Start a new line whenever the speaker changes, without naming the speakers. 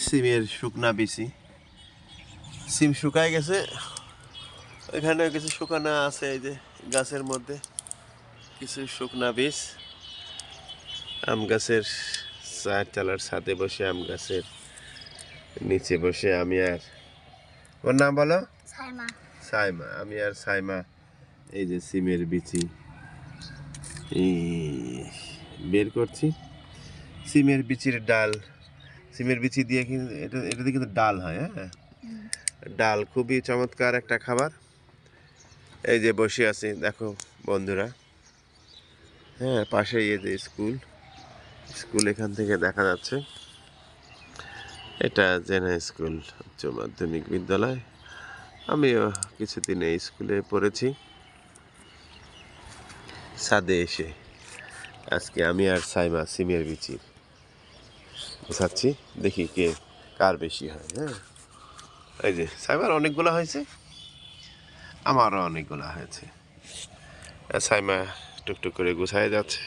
সিমের শুকনা বিচি, সিম শুকায় গেছে, এখানে কিছু শুকানো আছে। এই যে গাছের মধ্যে কিছু শুকনা বীজ। আম গাছের চালার ছাদে বসে, আম গাছের নিচে বসে আমি আর, ওর নাম বলো? সাইমা। আমি আর সাইমা এই যে সিমের বিচি বের করছি। সিমের বিচির ডাল, সিমের বিচি দিয়ে কিন্তু এটাতে কিন্তু ডাল হয়। হ্যাঁ, ডাল খুবই চমৎকার একটা খাবার। এই যে বসে আছি দেখো বন্ধুরা, হ্যাঁ, পাশেই এই যে স্কুল এখান থেকে দেখা যাচ্ছে। এটা জেনা স্কুল, উচ্চ মাধ্যমিক বিদ্যালয়। আমিও কিছুদিন এই স্কুলে পড়েছি। ছাদে এসে আজকে আমি আর সাইমা সিমের বিচি বোঝাচ্ছি, দেখি কার বেশি হয়। হ্যাঁ, এই যে সাইমার অনেকগুলো হয়েছে, আমারও অনেকগুলো হয়েছে। সাইমা টুকটুক করে গুছায় যাচ্ছে।